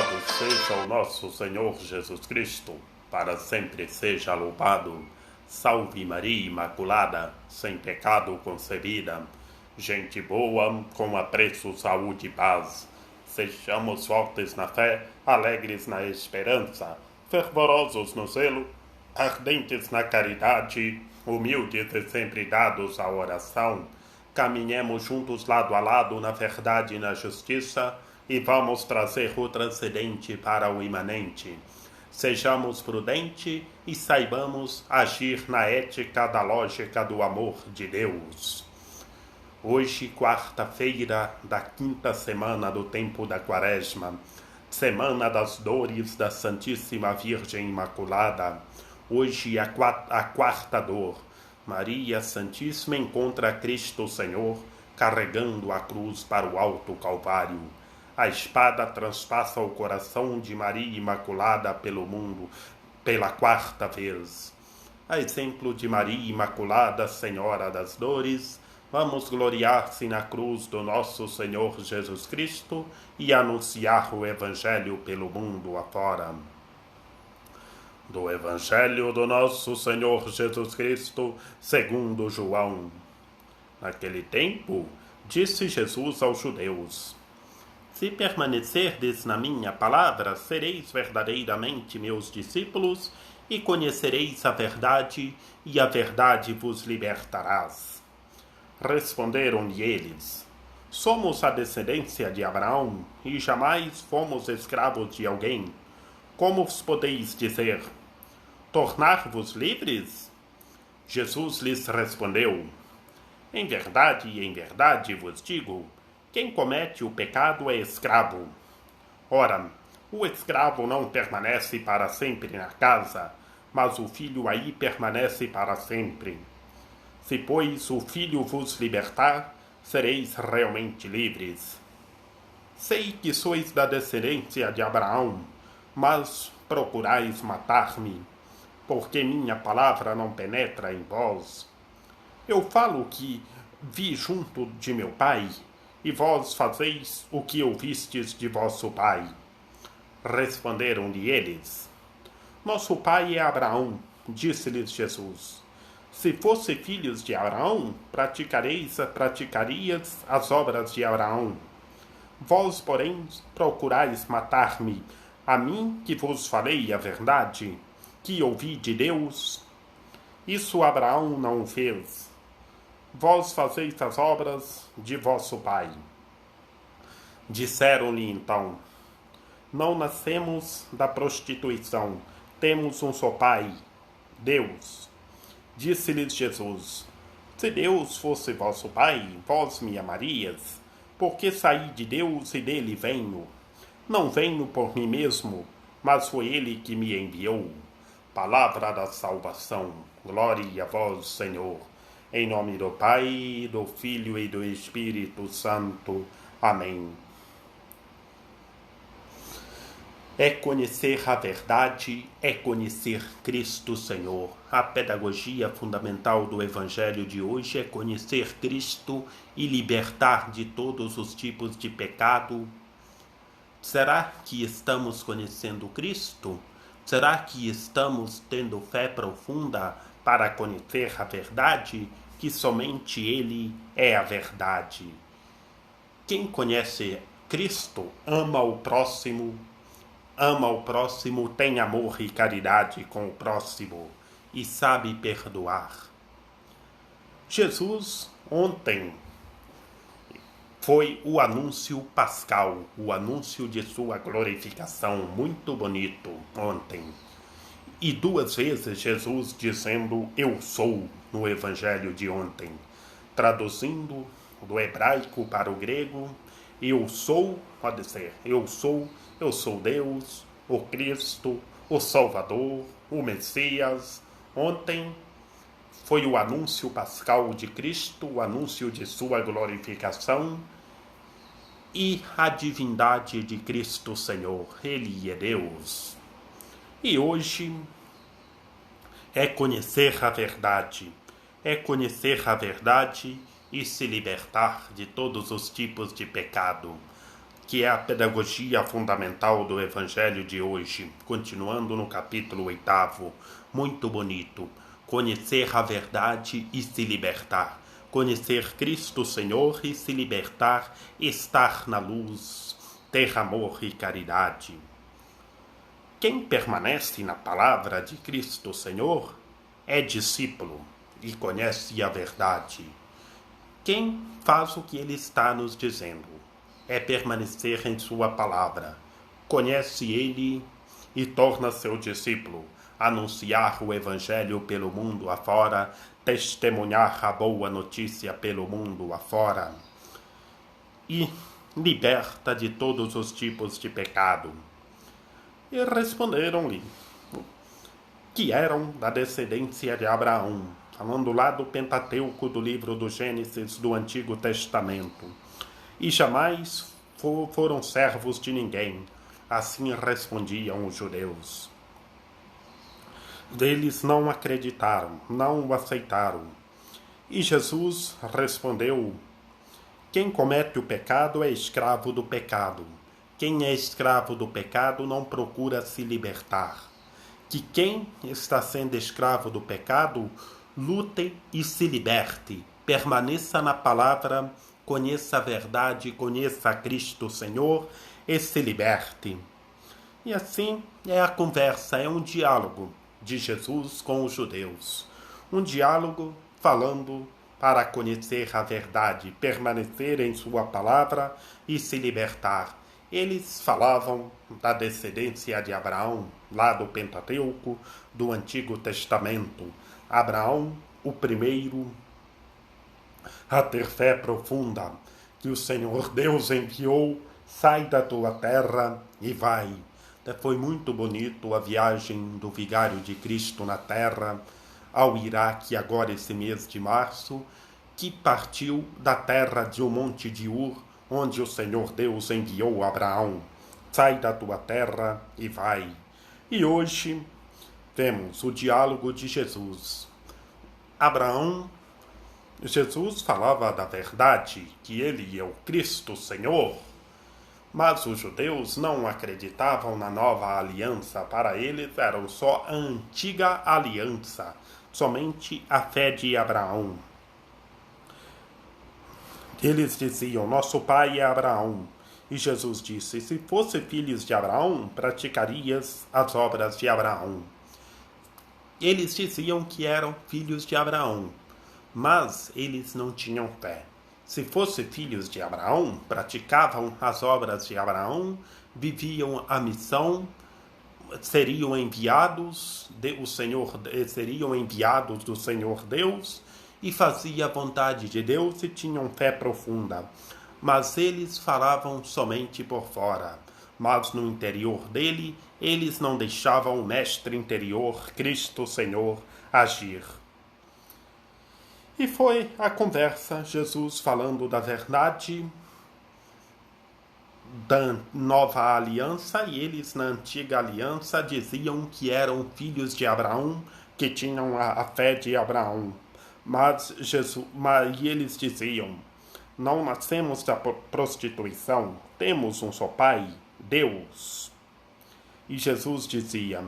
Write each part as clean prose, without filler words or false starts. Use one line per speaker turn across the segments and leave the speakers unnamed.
Louvado seja o nosso Senhor Jesus Cristo, para sempre seja louvado. Salve Maria Imaculada, sem pecado concebida. Gente boa, com apreço, saúde e paz. Sejamos fortes na fé, alegres na esperança, fervorosos no zelo, ardentes na caridade, humildes e sempre dados à oração. Caminhemos juntos lado a lado na verdade e na justiça, e vamos trazer o transcendente para o imanente. Sejamos prudentes e saibamos agir na ética da lógica do amor de Deus. Hoje, quarta-feira da quinta semana do tempo da Quaresma, semana das dores da Santíssima Virgem Imaculada. Hoje a quarta dor. Maria Santíssima encontra Cristo Senhor carregando a cruz para o alto Calvário. A espada transpassa o coração de Maria Imaculada pelo mundo pela quarta vez. A exemplo de Maria Imaculada, Senhora das Dores, vamos gloriar-se na cruz do nosso Senhor Jesus Cristo e anunciar o Evangelho pelo mundo afora. Do Evangelho do nosso Senhor Jesus Cristo, segundo João. Naquele tempo, disse Jesus aos judeus: Se permanecerdes na minha palavra, sereis verdadeiramente meus discípulos e conhecereis a verdade, e a verdade vos libertarás. Responderam-lhe eles: Somos a descendência de Abraão e jamais fomos escravos de alguém. Como vos podeis dizer: tornar-vos livres? Jesus lhes respondeu: em verdade vos digo, quem comete o pecado é escravo. Ora, o escravo não permanece para sempre na casa, mas o filho aí permanece para sempre. Se, pois, o filho vos libertar, sereis realmente livres. Sei que sois da descendência de Abraão, mas procurais matar-me, porque minha palavra não penetra em vós. Eu falo o que vi junto de meu pai, e vós fazeis o que ouvistes de vosso pai. Responderam-lhe eles: Nosso pai é Abraão. Disse-lhes Jesus: Se fosse filhos de Abraão, praticarias as obras de Abraão. Vós, porém, procurais matar-me, a mim que vos falei a verdade, que ouvi de Deus. Isso Abraão não fez. Vós fazeis as obras de vosso pai. Disseram-lhe então: Não nascemos da prostituição, temos um só pai, Deus. Disse-lhes Jesus: Se Deus fosse vosso pai, vós me amarias, porque saí de Deus e dele venho. Não venho por mim mesmo, mas foi ele que me enviou. Palavra da salvação. Glória a vós, Senhor. Em nome do Pai, do Filho e do Espírito Santo. Amém. É conhecer a verdade, é conhecer Cristo Senhor. A pedagogia fundamental do Evangelho de hoje é conhecer Cristo e libertar de todos os tipos de pecado. Será que estamos conhecendo Cristo? Será que estamos tendo fé profunda para conhecer a verdade, que somente Ele é a verdade? Quem conhece Cristo ama o próximo, tem amor e caridade com o próximo e sabe perdoar. Jesus, ontem, foi o anúncio pascal, o anúncio de sua glorificação, muito bonito ontem. E 2 vezes Jesus dizendo eu sou no Evangelho de ontem. Traduzindo do hebraico para o grego, eu sou, pode ser, eu sou Deus, o Cristo, o Salvador, o Messias. Ontem foi o anúncio pascal de Cristo, o anúncio de sua glorificação e a divindade de Cristo Senhor. Ele é Deus. E hoje é conhecer a verdade. É conhecer a verdade e se libertar de todos os tipos de pecado. que é a pedagogia fundamental do Evangelho de hoje, continuando no capítulo 8º, muito bonito, conhecer a verdade e se libertar, conhecer Cristo Senhor e se libertar, estar na luz, ter amor e caridade. Quem permanece na palavra de Cristo Senhor é discípulo e conhece a verdade. Quem faz o que ele está nos dizendo é permanecer em sua palavra, conhece ele e torna seu discípulo, anunciar o Evangelho pelo mundo afora, testemunhar a boa notícia pelo mundo afora e liberta de todos os tipos de pecado. E responderam-lhe que eram da descendência de Abraão, falando lá do Pentateuco, do livro do Gênesis, do Antigo Testamento, e jamais foram servos de ninguém. Assim respondiam os judeus. Eles não acreditaram, não o aceitaram. E Jesus respondeu: quem comete o pecado é escravo do pecado. Quem é escravo do pecado não procura se libertar. Que quem está sendo escravo do pecado lute e se liberte, permaneça na palavra, conheça a verdade, conheça a Cristo Senhor e se liberte. E assim é a conversa, é um diálogo de Jesus com os judeus. Um diálogo falando para conhecer a verdade, permanecer em sua palavra e se libertar. Eles falavam da descendência de Abraão, lá do Pentateuco, do Antigo Testamento. Abraão, o primeiro a ter fé profunda, que o Senhor Deus enviou, sai da tua terra e vai. Foi muito bonito a viagem do Vigário de Cristo na terra ao Iraque, agora esse mês de março, que partiu da terra de um monte de Ur, onde o Senhor Deus enviou Abraão. Sai da tua terra e vai. E hoje vemos o diálogo de Jesus. Jesus falava da verdade, que ele é o Cristo Senhor, mas os judeus não acreditavam na nova aliança. Para eles era só a antiga aliança, somente a fé de Abraão. Eles diziam: nosso pai é Abraão. E Jesus disse: se fosse filhos de Abraão, praticarias as obras de Abraão. Eles diziam que eram filhos de Abraão, mas eles não tinham fé. Se fossem filhos de Abraão, praticavam as obras de Abraão, viviam a missão, seriam enviados do Senhor Deus e faziam a vontade de Deus e tinham fé profunda. Mas eles falavam somente por fora, mas no interior dele, eles não deixavam o Mestre interior, Cristo Senhor, agir. E foi a conversa, Jesus falando da verdade, da nova aliança, e eles na antiga aliança diziam que eram filhos de Abraão, que tinham a fé de Abraão. Mas eles diziam: não nascemos da prostituição, temos um só Pai, Deus. E Jesus dizia: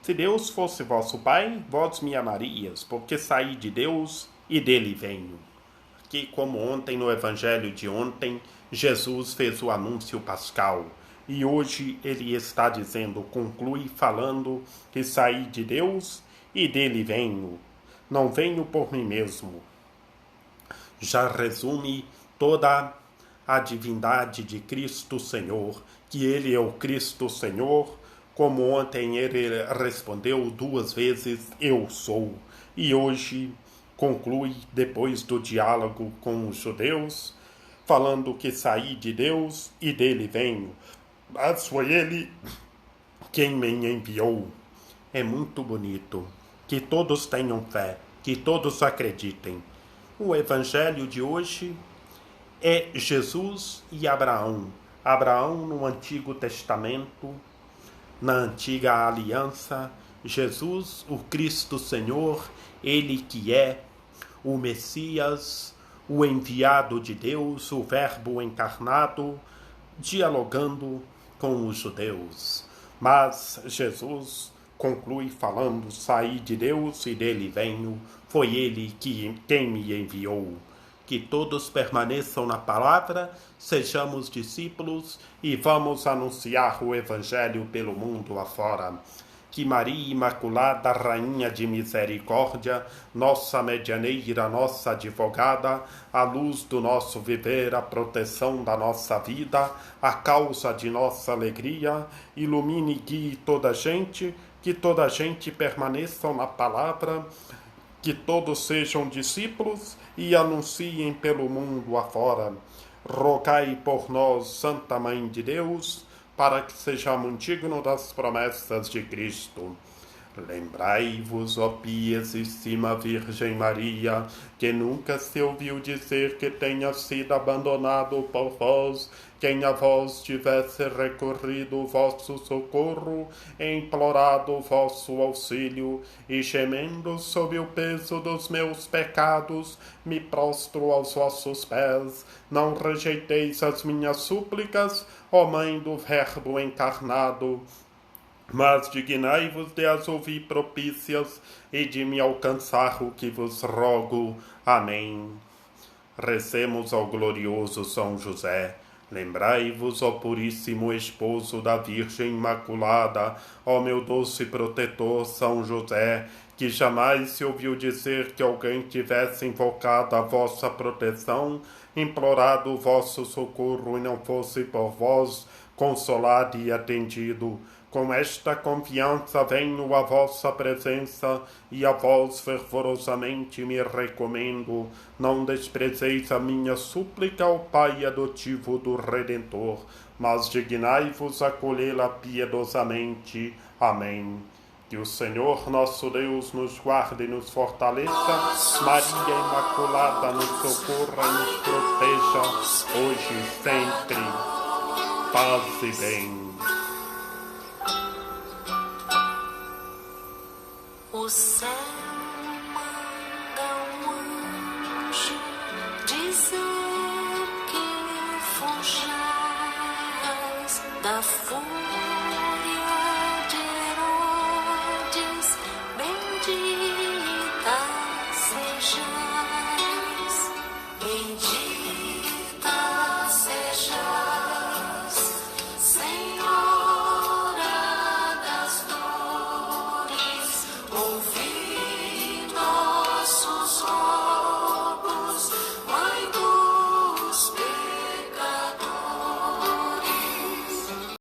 se Deus fosse vosso Pai, vós me amarias, porque saí de Deus e dele venho. Que, como ontem, no Evangelho de ontem, Jesus fez o anúncio pascal. E hoje ele está dizendo, conclui falando que saí de Deus e dele venho. Não venho por mim mesmo. Já resume toda a divindade de Cristo Senhor, que ele é o Cristo Senhor, como ontem ele respondeu 2 vezes, eu sou. E hoje conclui, depois do diálogo com os judeus, falando que saí de Deus e dele venho, mas foi ele quem me enviou. É muito bonito. Que todos tenham fé, que todos acreditem. O Evangelho de hoje é Jesus e Abraão. Abraão no Antigo Testamento, na Antiga Aliança, Jesus, o Cristo Senhor, ele que é o Messias, o enviado de Deus, o Verbo encarnado, dialogando com os judeus. Mas Jesus conclui falando: saí de Deus e dele venho, foi ele quem me enviou. Que todos permaneçam na palavra, sejamos discípulos e vamos anunciar o Evangelho pelo mundo afora. Que Maria Imaculada, Rainha de Misericórdia, nossa medianeira, nossa advogada, a luz do nosso viver, a proteção da nossa vida, a causa de nossa alegria, ilumine e guie toda a gente, que toda a gente permaneça na palavra, que todos sejam discípulos e anunciem pelo mundo afora. Rogai por nós, Santa Mãe de Deus, para que sejamos dignos das promessas de Cristo. Lembrai-vos, ó piedíssima Virgem Maria, que nunca se ouviu dizer que tenha sido abandonado por vós, quem a vós tivesse recorrido o vosso socorro, implorado o vosso auxílio, e gemendo sob o peso dos meus pecados, me prostro aos vossos pés. Não rejeiteis as minhas súplicas, ó Mãe do Verbo encarnado, mas dignai-vos de as ouvir propícias e de me alcançar o que vos rogo. Amém. Recemos ao glorioso São José. Lembrai-vos, ó puríssimo esposo da Virgem Imaculada, ó meu doce protetor São José, que jamais se ouviu dizer que alguém tivesse invocado a vossa proteção, implorado o vosso socorro e não fosse por vós consolado e atendido. Com esta confiança venho à vossa presença e a vós fervorosamente me recomendo. Não desprezeis a minha súplica ao Pai adotivo do Redentor, mas dignai-vos acolhê-la piedosamente. Amém. Que o Senhor nosso Deus nos guarde e nos fortaleça, Maria Imaculada nos socorra e nos proteja, hoje e sempre. Paz e bem.
O céu manda um anjo dizer que fujais da fúria de Herodes, bendita seja.